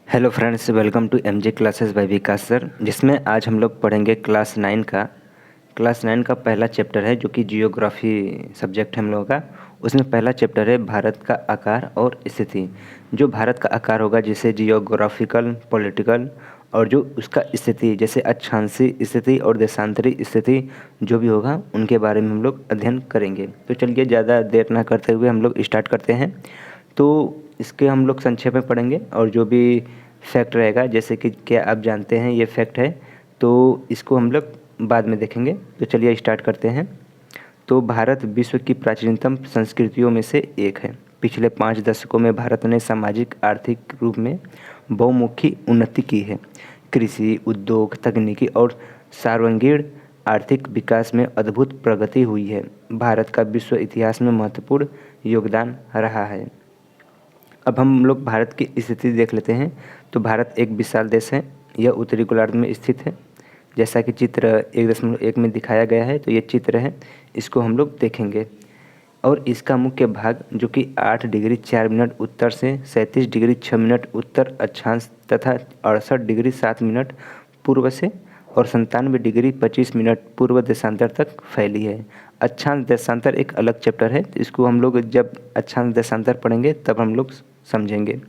Hello friends, welcome to MJ classes by Vikas sir. जिसमें आज हम लोग पढ़ेंगे क्लास 9 का पहला चैप्टर है जो कि जियोग्राफी सब्जेक्ट है हम लोगों का। उसमें पहला चैप्टर है भारत का आकार और स्थिति। जो भारत का आकार होगा जैसे जियोग्राफिकल, पॉलिटिकल, और जो उसका स्थिति जैसे अक्षांशीय स्थिति और देशांतरी स्थिति जो भी होगा उनके बारे में हम लोग अध्ययन करेंगे। तो चलिए ज़्यादा देर ना करते हुए हम लोग स्टार्ट करते हैं। तो इसके हम लोग संक्षेप में पढ़ेंगे और जो भी फैक्ट रहेगा जैसे कि क्या आप जानते हैं ये फैक्ट है, तो इसको हम लोग बाद में देखेंगे। तो चलिए स्टार्ट करते हैं। तो भारत विश्व की प्राचीनतम संस्कृतियों में से एक है। पिछले 5 दशकों में भारत ने सामाजिक आर्थिक रूप में बहुमुखी उन्नति की है। कृषि, उद्योग, तकनीकी और सर्वांगीण आर्थिक विकास में अद्भुत प्रगति हुई है। भारत का विश्व इतिहास में महत्वपूर्ण योगदान रहा है। अब हम लोग भारत की स्थिति देख लेते हैं। तो भारत एक विशाल देश है। यह उत्तरी गोलार्ध में स्थित है। जैसा कि चित्र 1.1 में दिखाया गया है, तो ये चित्र है, इसको हम लोग देखेंगे। और इसका मुख्य भाग जो कि 8 डिग्री 4 मिनट उत्तर से 37 डिग्री 6 मिनट उत्तर अक्षांश तथा 68 डिग्री 7 मिनट पूर्व से और 97 डिग्री 25 मिनट पूर्व देशांतर तक फैली है। अक्षांश देशांतर एक अलग चैप्टर है, तो इसको हम लोग जब अक्षांश देशांतर पढ़ेंगे तब हम लोग समझेंगे।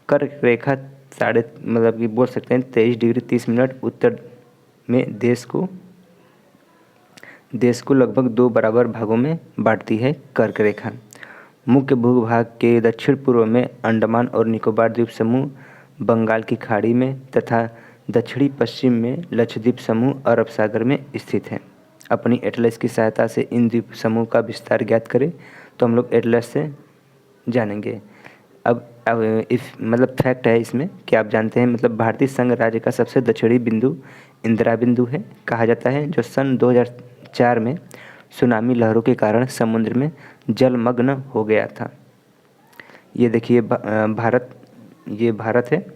कर्क रेखा साढ़े मतलब कि बोल सकते हैं 23 डिग्री 30 मिनट उत्तर में देश को लगभग 2 बराबर भागों में बांटती है कर्क रेखा। मुख्य भूभाग के दक्षिण पूर्व में अंडमान और निकोबार द्वीप समूह बंगाल की खाड़ी में तथा दक्षिणी पश्चिम में लक्षद्वीप समूह अरब सागर में स्थित है। अपनी एटलस की सहायता से इन द्वीप समूह का विस्तार ज्ञात करें तो हम लोग एटलस से जानेंगे। अब इफ मतलब फैक्ट है इसमें कि आप जानते हैं मतलब भारतीय संघ राज्य का सबसे दक्षिणी बिंदु इंदिरा बिंदु है कहा जाता है, जो सन 2004 में सुनामी लहरों के कारण समुद्र में जलमग्न हो गया था। ये देखिए भारत है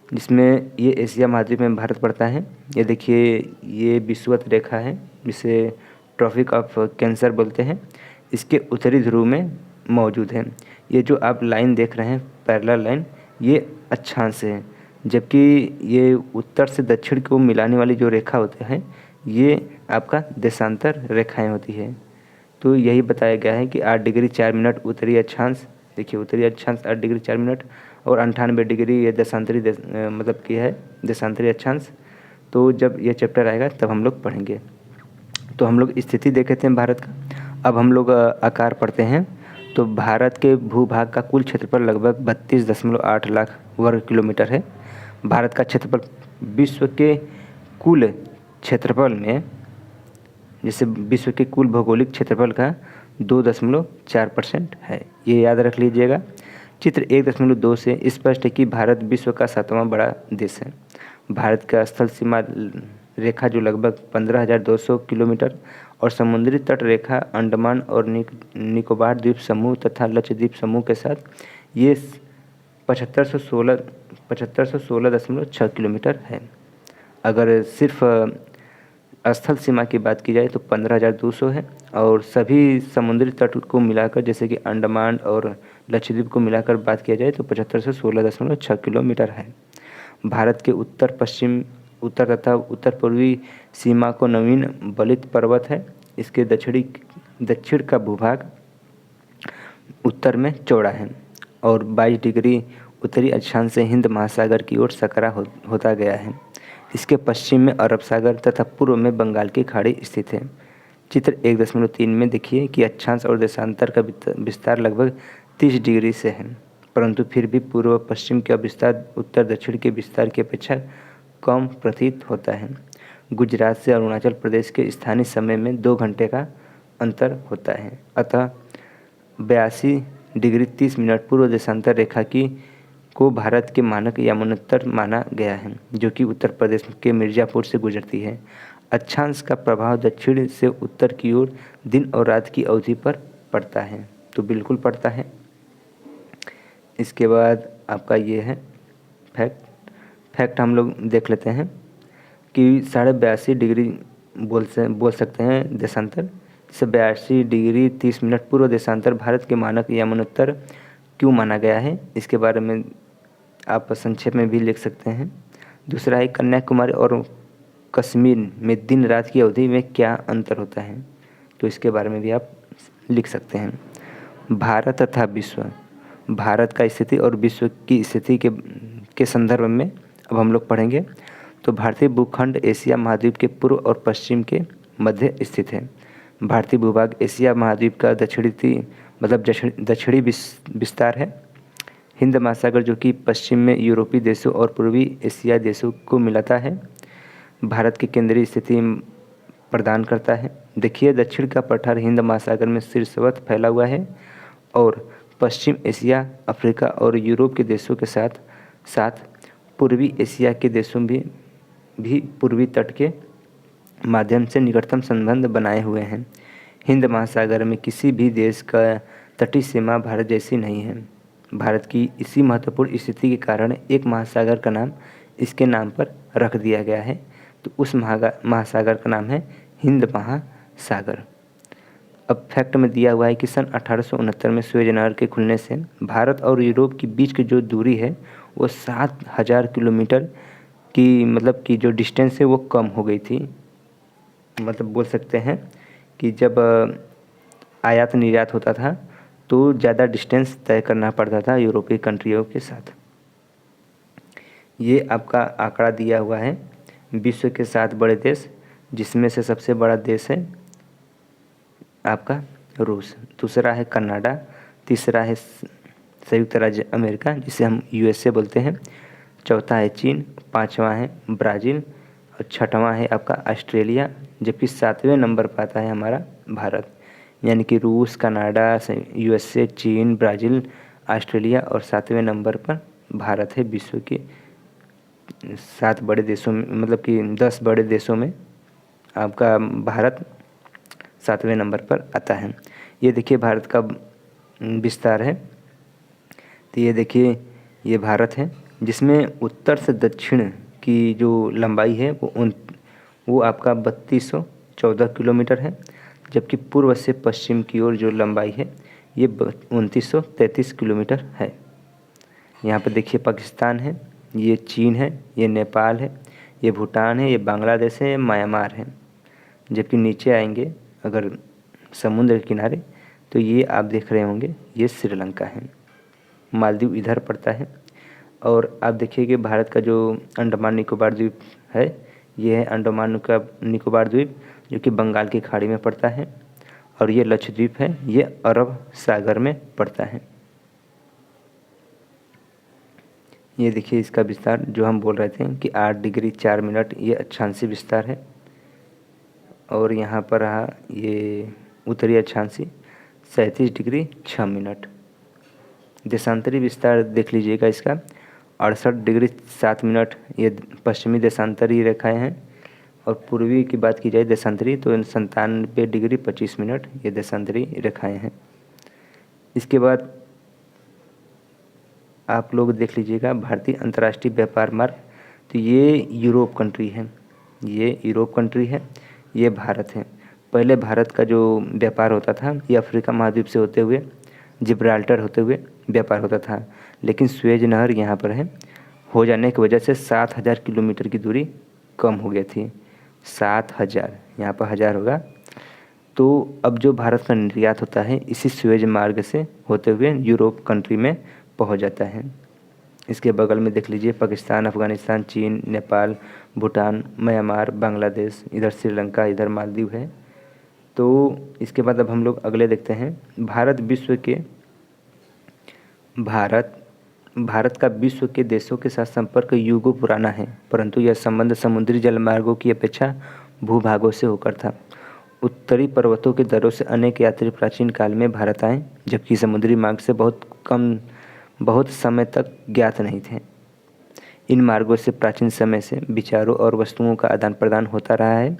जिसमें ये एशिया महाद्वीप में भारत पड़ता है। ये देखिए ये विषुवत रेखा है जिसे ट्रॉपिक ऑफ कैंसर बोलते हैं। इसके उत्तरी ध्रुव में मौजूद है। ये जो आप लाइन देख रहे हैं पैरेलल लाइन, ये अक्षांश है, जबकि ये उत्तर से दक्षिण को मिलाने वाली जो रेखा होती है ये आपका देशांतर रेखाएं होती है। तो यही बताया गया है कि 8 डिग्री 4 मिनट उत्तरी अक्षांश, देखिए उत्तरी अक्षांश 8 डिग्री 4 मिनट और 98 डिग्री ये मतलब कि है देशांतरी अक्षांश। तो जब ये चैप्टर आएगा तब हम लोग पढ़ेंगे। तो हम लोग स्थिति देख लेते हैं भारत का। अब हम लोग आकार पढ़ते हैं। तो भारत के भूभाग का कुल क्षेत्रफल लगभग 32.8 लाख वर्ग किलोमीटर है। भारत का क्षेत्रफल विश्व के कुल क्षेत्रफल में, जैसे विश्व के कुल भौगोलिक क्षेत्रफल का 2.4% है, ये याद रख लीजिएगा। चित्र 1.2 से स्पष्ट है कि भारत विश्व का 7वां बड़ा देश है। भारत का स्थल सीमा रेखा जो लगभग 15,200 किलोमीटर और समुद्री तट रेखा अंडमान और निकोबार द्वीप समूह तथा लक्षद्वीप समूह के साथ ये 7516.6 किलोमीटर है। अगर सिर्फ स्थल सीमा की बात की जाए तो 15,200 है और सभी समुद्री तट को मिलाकर जैसे कि अंडमान और लक्षद्वीप को मिलाकर बात किया जाए तो 7516.6 किलोमीटर है। भारत के उत्तर तथा उत्तर पूर्वी सीमा को नवीन बलित पर्वत है। इसके दक्षिण का भूभाग उत्तर में चौड़ा है और 22 डिग्री उत्तरी अक्षांश से हिंद महासागर की ओर सकरा होता गया है। इसके पश्चिम में अरब सागर तथा पूर्व में बंगाल की खाड़ी स्थित है। चित्र 1.3 में देखिए कि अक्षांश और देशांतर का विस्तार लगभग 30 डिग्री से है, परंतु फिर भी पूर्व पश्चिम का विस्तार उत्तर दक्षिण के विस्तार की अपेक्षा कम प्रतीत होता है। गुजरात से अरुणाचल प्रदेश के स्थानीय समय में 2 घंटे का अंतर होता है। अतः 82 डिग्री 30 मिनट पूर्व देशांतर रेखा की को भारत के मानक यमुनोत्तर माना गया है, जो कि उत्तर प्रदेश के मिर्ज़ापुर से गुजरती है। अक्षांश का प्रभाव दक्षिण से उत्तर की ओर दिन और रात की अवधि पर पड़ता है, तो बिल्कुल पड़ता है। इसके बाद आपका ये है फैक्ट हम लोग देख लेते हैं कि 82.5 डिग्री बोल सकते हैं देशांतर। इसे 82 डिग्री 30 मिनट पूर्व देशांतर भारत के मानक यमुनोत्तर क्यों माना गया है, इसके बारे में आप संक्षेप में भी लिख सकते हैं। दूसरा है कन्याकुमारी और कश्मीर में दिन रात की अवधि में क्या अंतर होता है, तो इसके बारे में भी आप लिख सकते हैं। भारत तथा विश्व, भारत का स्थिति और विश्व की स्थिति के संदर्भ में अब हम लोग पढ़ेंगे। तो भारतीय भूखंड एशिया महाद्वीप के पूर्व और पश्चिम के मध्य स्थित है। भारतीय भूभाग एशिया महाद्वीप का दक्षिणी विस्तार है। हिंद महासागर जो कि पश्चिम में यूरोपीय देशों और पूर्वी एशियाई देशों को मिलाता है, भारत की केंद्रीय स्थिति प्रदान करता है। देखिए दक्षिण का पठार हिंद महासागर में शीर्षवत फैला हुआ है और पश्चिम एशिया, अफ्रीका और यूरोप के देशों के साथ साथ पूर्वी एशिया के देशों भी पूर्वी तट के माध्यम से निकटतम संबंध बनाए हुए हैं। हिंद महासागर में किसी भी देश का तटीय सीमा भारत जैसी नहीं है। भारत की इसी महत्वपूर्ण स्थिति के कारण एक महासागर का नाम इसके नाम पर रख दिया गया है। तो उस महासागर का नाम है हिंद महासागर। अब फैक्ट में दिया हुआ है कि सन 1869 में सुएज नहर के खुलने से भारत और यूरोप के बीच की जो दूरी है वो 7000 किलोमीटर की जो डिस्टेंस है वो कम हो गई थी। मतलब बोल सकते हैं कि जब आयात निर्यात होता था तो ज़्यादा डिस्टेंस तय करना पड़ता था यूरोपीय कंट्रियों के साथ। ये आपका आंकड़ा दिया हुआ है विश्व के 7 बड़े देश, जिसमें से सबसे बड़ा देश है आपका रूस, दूसरा है कनाडा, तीसरा है संयुक्त राज्य अमेरिका जिसे हम यूएसए बोलते हैं, चौथा है चीन, पांचवा है ब्राज़ील और छठवां है आपका ऑस्ट्रेलिया, जबकि 7वें नंबर पर आता है हमारा भारत। यानी कि रूस, कनाडा, यूएसए, चीन, ब्राज़ील, ऑस्ट्रेलिया और 7वें नंबर पर भारत है। विश्व के 7 बड़े देशों में, मतलब कि 10 बड़े देशों में आपका भारत 7वें नंबर पर आता है। ये देखिए भारत का विस्तार है। तो ये देखिए ये भारत है जिसमें उत्तर से दक्षिण की जो लंबाई है वो आपका 3214 किलोमीटर है, जबकि पूर्व से पश्चिम की ओर जो लंबाई है ये 2933 किलोमीटर है। यहाँ पर देखिए पाकिस्तान है, ये चीन है, ये नेपाल है, ये भूटान है, ये बांग्लादेश है, ये म्यांमार है। जबकि नीचे आएंगे अगर समुद्र के किनारे तो ये आप देख रहे होंगे ये श्रीलंका है, मालदीव इधर पड़ता है। और आप देखिए कि भारत का जो अंडमान निकोबार द्वीप है ये है अंडमान निकोबार द्वीप जो कि बंगाल की खाड़ी में पड़ता है, और ये लक्षद्वीप है ये अरब सागर में पड़ता है। ये देखिए इसका विस्तार जो हम बोल रहे थे कि 8 डिग्री 4 मिनट ये अक्षांशीय विस्तार है। और यहाँ पर रहा ये उत्तरी अक्षांशीय 37 डिग्री 6 मिनट। देशांतरी विस्तार देख लीजिएगा इसका 68 डिग्री 7 मिनट ये पश्चिमी देशांतरी रेखाएं हैं, और पूर्वी की बात की जाए देशांतरी तो 97 डिग्री 25 मिनट ये देशांतरी रेखाएं हैं। इसके बाद आप लोग देख लीजिएगा भारतीय अंतर्राष्ट्रीय व्यापार मार्ग, तो ये यूरोप कंट्री है, ये यूरोप कंट्री है, ये भारत है। पहले भारत का जो व्यापार होता था ये अफ्रीका महाद्वीप से होते हुए जिब्राल्टर होते हुए व्यापार होता था, लेकिन सुएज नहर यहाँ पर है हो जाने की वजह से 7000 किलोमीटर की दूरी कम हो गई थी। 7000 यहाँ पर 1000 होगा। तो अब जो भारत का निर्यात होता है इसी सुएज मार्ग से होते हुए यूरोप कंट्री में पहुँच जाता है। इसके बगल में देख लीजिए पाकिस्तान, अफ़गानिस्तान, चीन, नेपाल, भूटान, म्यांमार, बांग्लादेश, इधर श्रीलंका, इधर मालदीव है। तो इसके बाद अब हम लोग अगले देखते हैं। भारत का विश्व के देशों के साथ संपर्क युगों पुराना है, परंतु यह संबंध समुद्री जलमार्गों की अपेक्षा भूभागों से होकर था। उत्तरी पर्वतों के दरों से अनेक यात्री प्राचीन काल में भारत आए, जबकि समुद्री मार्ग से बहुत समय तक ज्ञात नहीं थे। इन मार्गों से प्राचीन समय से विचारों और वस्तुओं का आदान प्रदान होता रहा है।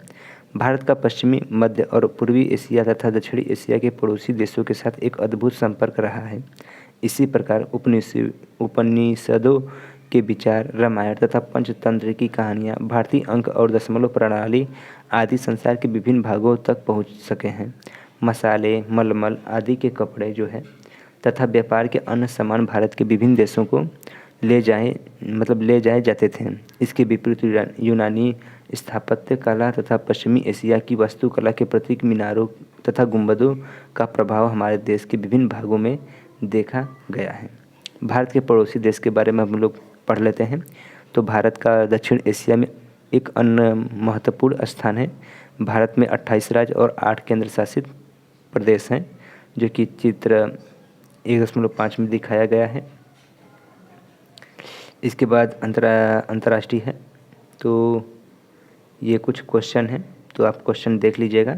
भारत का पश्चिमी, मध्य और पूर्वी एशिया तथा दक्षिणी एशिया के पड़ोसी देशों के साथ एक अद्भुत संपर्क रहा है। इसी प्रकार उपनिषदों के विचार, रामायण तथा पंचतंत्र की कहानियाँ, भारतीय अंक और दशमलव प्रणाली आदि संसार के विभिन्न भागों तक पहुँच सके हैं। मसाले, मलमल आदि के कपड़े जो है तथा व्यापार के अन्य सामान भारत के विभिन्न देशों को ले जाए जाते थे। इसके विपरीत यूनानी स्थापत्य कला तथा पश्चिमी एशिया की वास्तुकला के प्रतीक मीनारों तथा गुंबदों का प्रभाव हमारे देश के विभिन्न भागों में देखा गया है। भारत के पड़ोसी देश के बारे में हम लोग पढ़ लेते हैं। तो भारत का दक्षिण एशिया में एक अन्य महत्वपूर्ण स्थान है। भारत में 28 राज्य और 8 केंद्र शासित प्रदेश हैं, जो कि चित्र 1.5 में दिखाया गया है। इसके बाद अंतर्राष्ट्रीय है। तो ये कुछ क्वेश्चन हैं, तो आप क्वेश्चन देख लीजिएगा।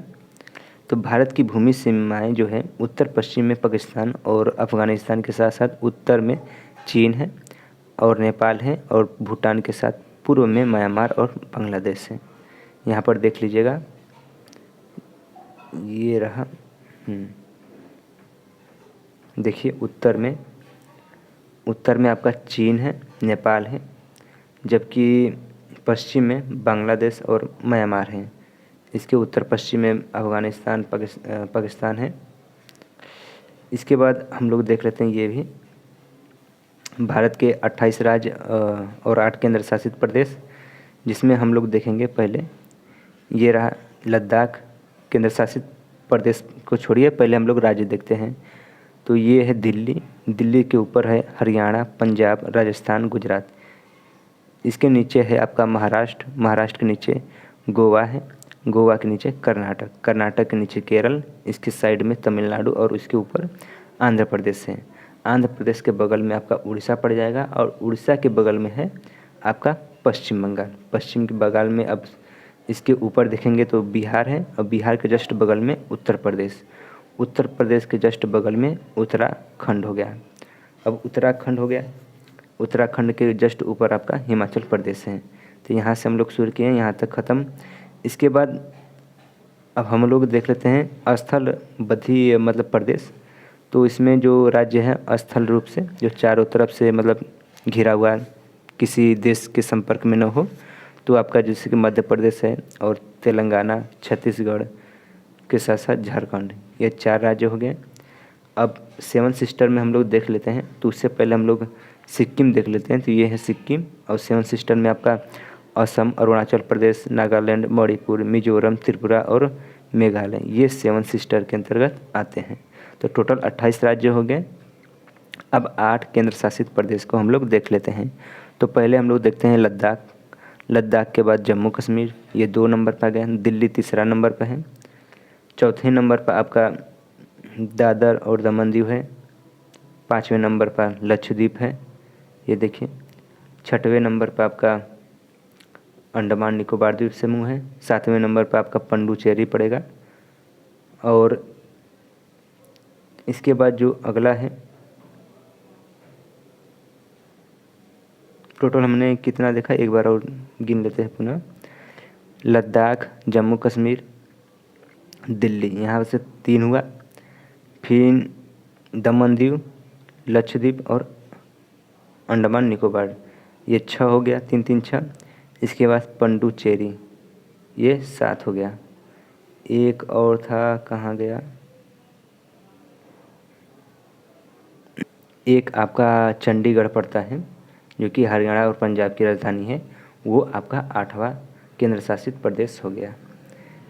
तो भारत की भूमि सीमाएं जो है उत्तर पश्चिम में पाकिस्तान और अफ़गानिस्तान के साथ साथ उत्तर में चीन है और नेपाल है, और भूटान के साथ पूर्व में म्यांमार और बांग्लादेश है। यहाँ पर देख लीजिएगा, ये रहा। देखिए उत्तर में आपका चीन है, नेपाल है, जबकि पश्चिम में बांग्लादेश और म्यांमार है। इसके उत्तर पश्चिम में अफ़गानिस्तान पाकिस्तान है। इसके बाद हम लोग देख लेते हैं ये भी भारत के 28 राज्य और 8 केंद्र शासित प्रदेश, जिसमें हम लोग देखेंगे पहले ये रहा लद्दाख केंद्र शासित प्रदेश को छोड़िए, पहले हम लोग राज्य देखते हैं। तो ये है दिल्ली के ऊपर है हरियाणा, पंजाब, राजस्थान, गुजरात। इसके नीचे है आपका महाराष्ट्र के नीचे गोवा है, गोवा के नीचे कर्नाटक के नीचे केरल, इसके साइड में तमिलनाडु और उसके ऊपर आंध्र प्रदेश है। आंध्र प्रदेश के बगल में आपका उड़ीसा पड़ जाएगा, और उड़ीसा के बगल में है आपका पश्चिम बंगाल। पश्चिम के बगल में अब इसके ऊपर देखेंगे तो बिहार है, और बिहार के जस्ट बगल में उत्तर प्रदेश के जस्ट बगल में उत्तराखंड हो गया। अब उत्तराखंड हो गया, उत्तराखंड के जस्ट ऊपर आपका हिमाचल प्रदेश है। तो यहाँ से हम लोग शुरू किए, यहाँ तक ख़त्म। इसके बाद अब हम लोग देख लेते हैं स्थलबद्धी मतलब प्रदेश। तो इसमें जो राज्य है स्थल रूप से, जो चारों तरफ से मतलब घिरा हुआ किसी देश के संपर्क में न हो, तो आपका जैसे कि मध्य प्रदेश है और तेलंगाना, छत्तीसगढ़ के साथ साथ झारखंड, ये 4 राज्य हो गए। अब 7 सिस्टर में हम लोग देख लेते हैं। तो उससे पहले हम लोग सिक्किम देख लेते हैं। तो ये है सिक्किम, और 7 सिस्टर में आपका असम, अरुणाचल प्रदेश, नागालैंड, मणिपुर, मिजोरम, त्रिपुरा और मेघालय, ये 7 सिस्टर के अंतर्गत आते हैं। तो टोटल 28 राज्य हो गए। अब 8 केंद्र शासित प्रदेश को हम लोग देख लेते हैं। तो पहले हम लोग देखते हैं लद्दाख के बाद जम्मू कश्मीर, ये 2 नंबर पर आ गए। दिल्ली तीसरा नंबर पर है। चौथे नंबर पर आपका दादर और दमन दीव है। 5वें नंबर पर लक्षद्वीप है, ये देखिए। 6वें नंबर पर आपका अंडमान निकोबार द्वीप समूह है। 7वें नंबर पर आपका पुडुचेरी पड़ेगा। और इसके बाद जो अगला है, टोटल हमने कितना देखा, एक बार और गिन लेते हैं पुनः। लद्दाख, जम्मू कश्मीर, दिल्ली, यहाँ से 3 हुआ। फिर दमन दीव, लक्षद्वीप और अंडमान निकोबार, ये 6 हो गया, 3 3 6। इसके बाद पुडुचेरी, ये 7 हो गया। एक और था, कहाँ गया, एक आपका चंडीगढ़ पड़ता है, जो कि हरियाणा और पंजाब की राजधानी है, वो आपका 8वां केंद्र शासित प्रदेश हो गया।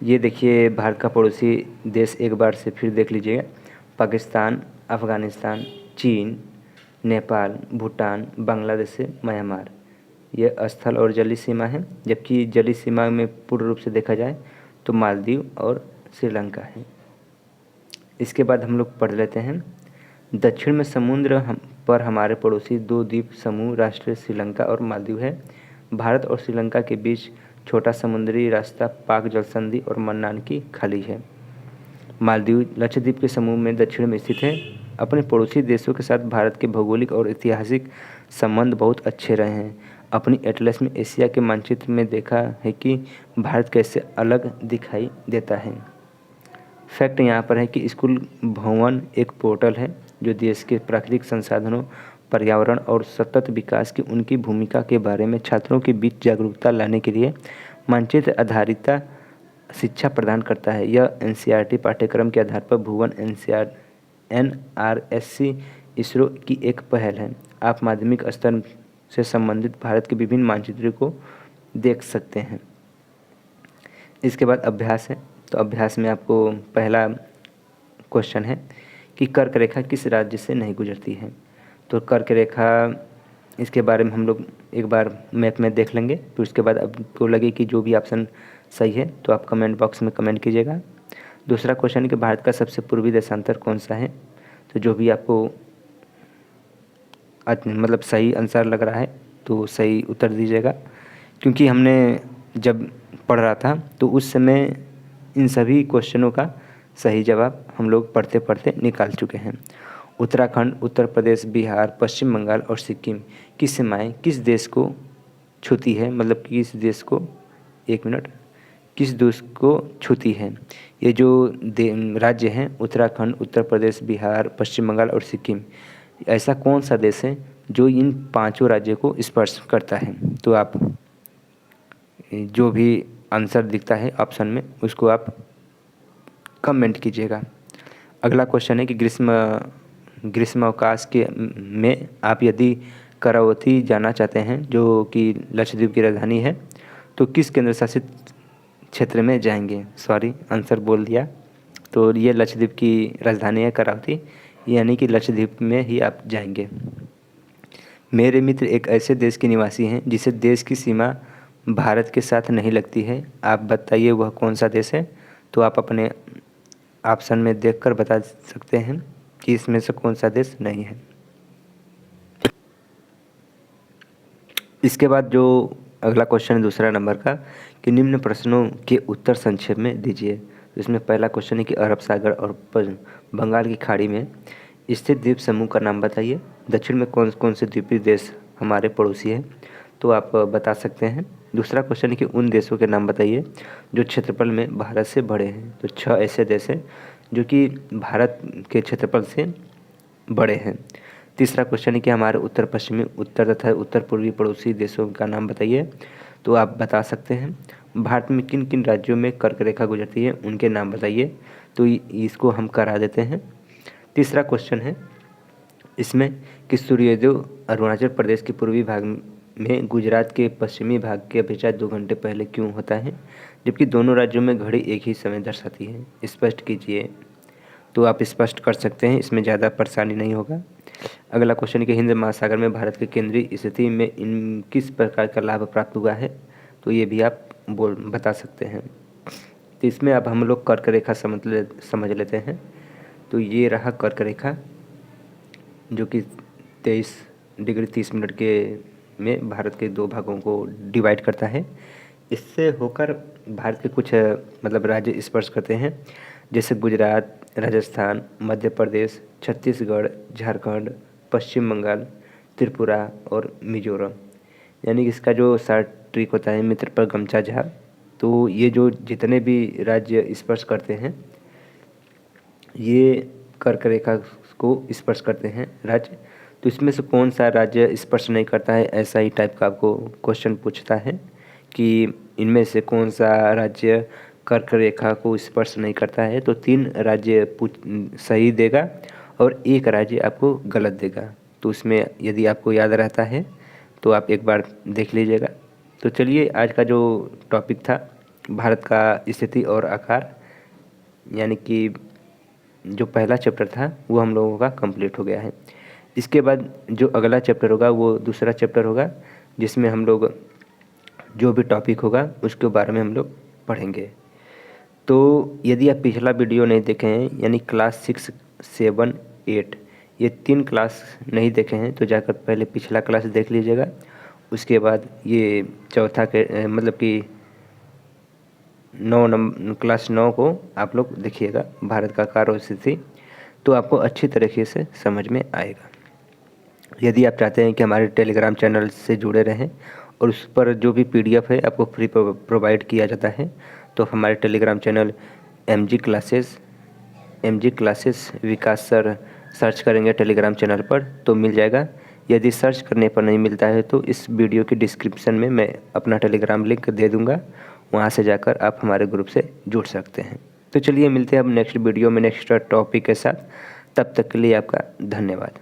ये देखिए भारत का पड़ोसी देश, एक बार से फिर देख लीजिएगा। पाकिस्तान, अफ़गानिस्तान, चीन, नेपाल, भूटान, बांग्लादेश से म्यांमार, ये स्थल और जलीय सीमा है। जबकि जलीय सीमा में पूर्ण रूप से देखा जाए तो मालदीव और श्रीलंका है। इसके बाद हम लोग पढ़ लेते हैं दक्षिण में समुद्र पर हमारे पड़ोसी 2 द्वीप समूह राष्ट्र श्रीलंका और मालदीव है। भारत और श्रीलंका के बीच छोटा समुद्री रास्ता पाक जल संधि और मन्नान की खाड़ी है। मालदीव लक्षद्वीप के समूह में दक्षिण में स्थित है। अपने पड़ोसी देशों के साथ भारत के भौगोलिक और ऐतिहासिक संबंध बहुत अच्छे रहे हैं। अपनी एटलस में एशिया के मानचित्र में देखा है कि भारत कैसे अलग दिखाई देता है। फैक्ट यहाँ पर है कि स्कूल भवन एक पोर्टल है जो देश के प्राकृतिक संसाधनों, पर्यावरण और सतत विकास की उनकी भूमिका के बारे में छात्रों के बीच जागरूकता लाने के लिए मानचित्र आधारित शिक्षा प्रदान करता है। यह एनसीईआरटी पाठ्यक्रम के आधार पर भुवन एनआरएससी इसरो की एक पहल है। आप माध्यमिक स्तर से संबंधित भारत के विभिन्न मानचित्रों को देख सकते हैं। इसके बाद अभ्यास है। तो अभ्यास में आपको पहला क्वेश्चन है कि कर्क रेखा किस राज्य से नहीं गुजरती है। तो कर्क रेखा, इसके बारे में हम लोग एक बार मैप में देख लेंगे। तो उसके बाद आपको लगे कि जो भी ऑप्शन सही है तो आप कमेंट बॉक्स में कमेंट कीजिएगा। दूसरा क्वेश्चन है कि भारत का सबसे पूर्वी देशांतर कौन सा है। तो जो भी आपको मतलब सही आंसर लग रहा है तो सही उत्तर दीजिएगा, क्योंकि हमने जब पढ़ रहा था तो उस समय इन सभी क्वेश्चनों का सही जवाब हम लोग पढ़ते पढ़ते निकाल चुके हैं। उत्तराखंड, उत्तर प्रदेश, बिहार, पश्चिम बंगाल और सिक्किम की सीमाएं किस देश को छूती है, मतलब किस देश को, एक मिनट, किस देश को छूती है। ये जो राज्य हैं उत्तराखंड, उत्तर प्रदेश, बिहार, पश्चिम बंगाल और सिक्किम, ऐसा कौन सा देश है जो इन पांचों राज्यों को स्पर्श करता है। तो आप जो भी आंसर दिखता है ऑप्शन में उसको आप कमेंट कीजिएगा। अगला क्वेश्चन है कि ग्रीष्मावकाश के में आप यदि करावती जाना चाहते हैं, जो कि लक्षद्वीप की राजधानी है, तो किस केंद्र शासित क्षेत्र में जाएंगे। सॉरी, आंसर बोल दिया। तो ये लक्षद्वीप की राजधानी है करावती, यानी कि लक्षद्वीप में ही आप जाएंगे। मेरे मित्र एक ऐसे देश के निवासी हैं जिसे देश की सीमा भारत के साथ नहीं लगती है, आप बताइए वह कौन सा देश है। तो आप अपने ऑप्शन में देखकर बता सकते हैं कि इसमें से कौन सा देश नहीं है। इसके बाद जो अगला क्वेश्चन है दूसरा नंबर का, कि निम्न प्रश्नों के उत्तर संक्षेप में दीजिए। तो इसमें पहला क्वेश्चन है कि अरब सागर और बंगाल की खाड़ी में स्थित द्वीप समूह का नाम बताइए। दक्षिण में कौन कौन से द्वीपीय देश हमारे पड़ोसी हैं, तो आप बता सकते हैं। दूसरा क्वेश्चन है कि उन देशों के नाम बताइए जो क्षेत्रफल में भारत से बड़े हैं। तो 6 ऐसे देश हैं जो कि भारत के क्षेत्रफल से बड़े हैं। तीसरा क्वेश्चन है कि हमारे उत्तर पश्चिमी, उत्तर तथा उत्तर पूर्वी पड़ोसी देशों का नाम बताइए। तो आप बता सकते हैं। भारत में किन किन राज्यों में कर्क रेखा गुजरती है, उनके नाम बताइए। तो इसको हम करा देते हैं। तीसरा क्वेश्चन है इसमें कि सूर्योदय अरुणाचल प्रदेश के पूर्वी भाग में गुजरात के पश्चिमी भाग के अपेक्षा 2 घंटे पहले क्यों होता है, जबकि दोनों राज्यों में घड़ी एक ही समय दर्शाती है, स्पष्ट कीजिए। तो आप स्पष्ट कर सकते हैं, इसमें ज़्यादा परेशानी नहीं होगा। अगला क्वेश्चन है कि हिंद महासागर में भारत के केंद्रीय स्थिति में इन किस प्रकार का लाभ प्राप्त हुआ है। तो ये भी आप बता सकते हैं। तो इसमें अब हम लोग कर्क रेखा समझ लेते हैं। तो ये रहा कर्क रेखा, जो कि 23 डिग्री 30 मिनट के में भारत के 2 भागों को डिवाइड करता है। इससे होकर भारत के कुछ मतलब राज्य स्पर्श करते हैं, जैसे गुजरात, राजस्थान, मध्य प्रदेश, छत्तीसगढ़, झारखंड, पश्चिम बंगाल, त्रिपुरा और मिजोरम। यानी कि इसका जो शॉर्ट ट्रिक होता है मित्र पर गमछा झाड़। तो ये जो जितने भी राज्य स्पर्श करते हैं ये कर्क रेखा को स्पर्श करते हैं राज्य। तो इसमें से कौन सा राज्य स्पर्श नहीं करता है, ऐसा ही टाइप का आपको क्वेश्चन पूछता है कि इनमें से कौन सा राज्य कर्क रेखा को स्पर्श नहीं करता है। तो 3 राज्य सही देगा और 1 राज्य आपको गलत देगा। तो उसमें यदि आपको याद रहता है तो आप एक बार देख लीजिएगा। तो चलिए, आज का जो टॉपिक था भारत का स्थिति और आकार, यानी कि जो पहला चैप्टर था वो हम लोगों का कंप्लीट हो गया है। इसके बाद जो अगला चैप्टर होगा वो दूसरा चैप्टर होगा, जिसमें हम लोग जो भी टॉपिक होगा उसके बारे में हम लोग पढ़ेंगे। तो यदि आप पिछला वीडियो नहीं देखे हैं, यानी क्लास 6, 7, 8 ये 3 क्लास नहीं देखे हैं, तो जाकर पहले पिछला क्लास देख लीजिएगा। उसके बाद ये चौथा के मतलब कि 9 क्लास 9 को आप लोग देखिएगा, भारत का आकार और स्थिति, तो आपको अच्छी तरीके से समझ में आएगा। यदि आप चाहते हैं कि हमारे टेलीग्राम चैनल से जुड़े रहें और उस पर जो भी PDF है आपको फ्री प्रोवाइड किया जाता है, तो हमारे टेलीग्राम चैनल MG क्लासेस विकास सर सर्च करेंगे टेलीग्राम चैनल पर तो मिल जाएगा। यदि सर्च करने पर नहीं मिलता है तो इस वीडियो की डिस्क्रिप्शन में मैं अपना टेलीग्राम लिंक दे दूँगा, वहाँ से जाकर आप हमारे ग्रुप से जुड़ सकते हैं। तो चलिए मिलते हैं अब नेक्स्ट वीडियो में नेक्स्ट टॉपिक के साथ। तब तक के लिए आपका धन्यवाद।